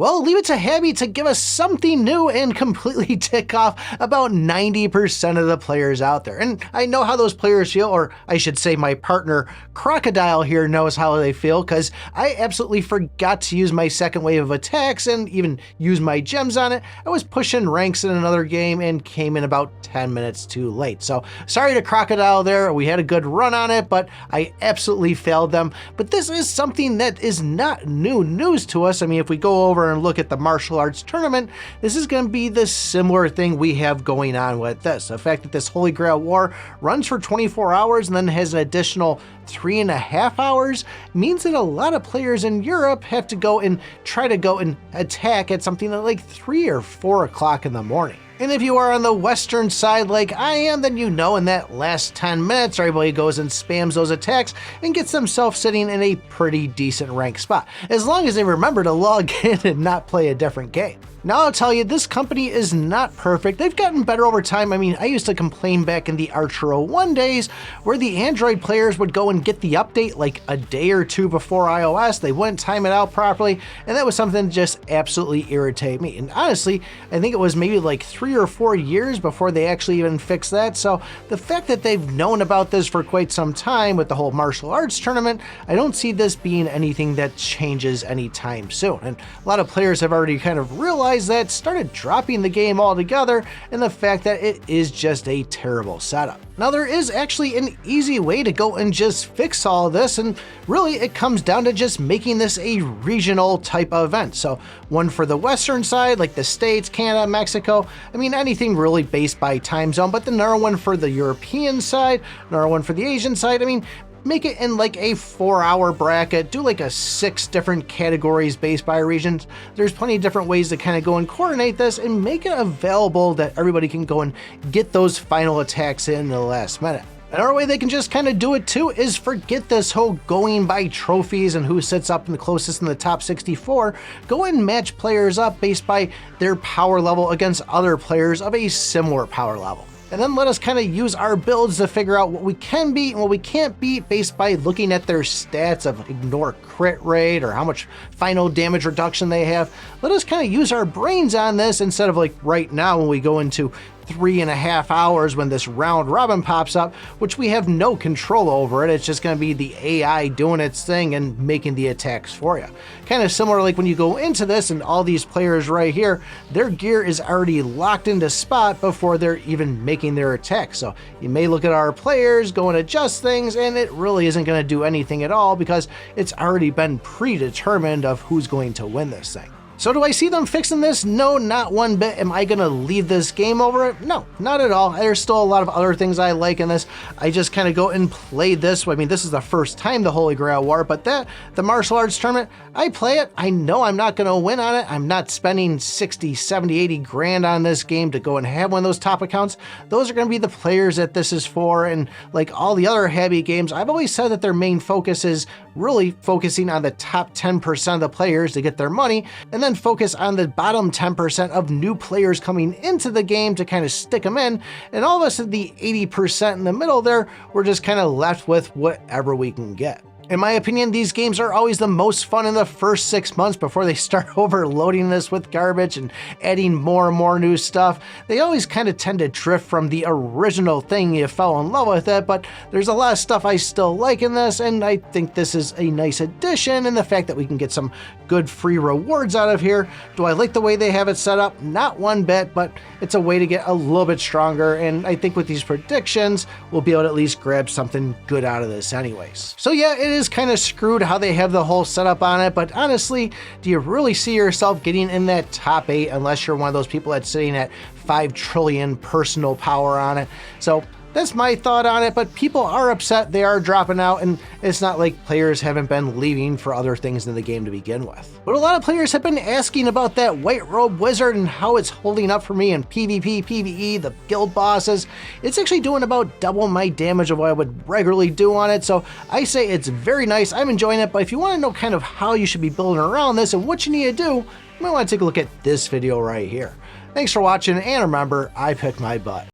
Well, leave it to Habby to give us something new and completely tick off about 90% of the players out there. And I know how those players feel, or I should say my partner Crocodile here knows how they feel, because I absolutely forgot to use my second wave of attacks and even use my gems on it. I was pushing ranks in another game and came in about 10 minutes too late. So sorry to Crocodile there. We had a good run on it, but I absolutely failed them. But this is something that is not new news to us. I mean, if we go over and look at the martial arts tournament, this is going to be the similar thing we have going on with this. The fact that this Holy Grail War runs for 24 hours and then has an additional 3.5 hours means that a lot of players in Europe have to go and try to go and attack at something like 3 or 4 o'clock in the morning. And if you are on the western side like I am, then you know in that last 10 minutes, everybody goes and spams those attacks and gets themselves sitting in a pretty decent rank spot, as long as they remember to log in and not play a different game. Now I'll tell you, this company is not perfect. They've gotten better over time. I mean, I used to complain back in the Archero 1 days where the Android players would go and get the update like a day or two before iOS. They wouldn't time it out properly, and that was something that just absolutely irritated me. And honestly, I think it was maybe like 3 or 4 years before they actually even fixed that. So the fact that they've known about this for quite some time with the whole martial arts tournament, I don't see this being anything that changes anytime soon. And a lot of players have already kind of realized that, started dropping the game altogether, and the fact that it is just a terrible setup. Now there is actually an easy way to go and just fix all of this, and really it comes down to just making this a regional type of event. So one for the western side like the States, Canada, Mexico, I mean anything really based by time zone, but then another one for the European side, another one for the Asian side. I mean, make it in like a 4-hour bracket, do like a 6 different categories based by regions. There's plenty of different ways to kind of go and coordinate this and make it available that everybody can go and get those final attacks in the last minute. Another way they can just kind of do it too is forget this whole going by trophies and who sits up in the closest in the top 64. Go and match players up based by their power level against other players of a similar power level. And then let us kind of use our builds to figure out what we can beat and what we can't beat based by looking at their stats of ignore crit rate or how much final damage reduction they have. Let us kind of use our brains on this instead of like right now when we go into 3.5 hours when this round robin pops up, which we have no control over it. It's just going to be the AI doing its thing and making the attacks for you. Kind of similar like when you go into this and all these players right here, their gear is already locked into spot before they're even making their attack. So you may look at our players, go and adjust things, and it really isn't going to do anything at all because it's already been predetermined of who's going to win this thing. So do I see them fixing this? No, not one bit. Am I gonna leave this game over it? No, not at all. There's still a lot of other things I like in this. I just kind of go and play this. I mean, this is the first time the Holy Grail War, but the martial arts tournament, I play it. I know I'm not gonna win on it. I'm not spending 60, 70, 80 grand on this game to go and have one of those top accounts. Those are gonna be the players that this is for, and like all the other Habby games, I've always said that their main focus is really focusing on the top 10% of the players to get their money, and then focus on the bottom 10% of new players coming into the game to kind of stick them in, and all of us at the 80% in the middle there, we're just kind of left with whatever we can get. In my opinion, these games are always the most fun in the first 6 months before they start overloading this with garbage and adding more and more new stuff. They always kind of tend to drift from the original thing you fell in love with it, but there's a lot of stuff I still like in this, and I think this is a nice addition, and the fact that we can get some good free rewards out of here. Do I like the way they have it set up? Not one bit, but it's a way to get a little bit stronger, and I think with these predictions, we'll be able to at least grab something good out of this anyways. So yeah, it is kind of screwed how they have the whole setup on it, but honestly, do you really see yourself getting in that top 8 unless you're one of those people that's sitting at 5 trillion personal power on it? So that's my thought on it, but people are upset they are dropping out, and it's not like players haven't been leaving for other things in the game to begin with. But a lot of players have been asking about that White Robe Wizard and how it's holding up for me in PvP, PvE, the guild bosses. It's actually doing about double my damage of what I would regularly do on it, so I say it's very nice. I'm enjoying it, but if you want to know kind of how you should be building around this and what you need to do, you might want to take a look at this video right here. Thanks for watching, and remember, I pick my butt.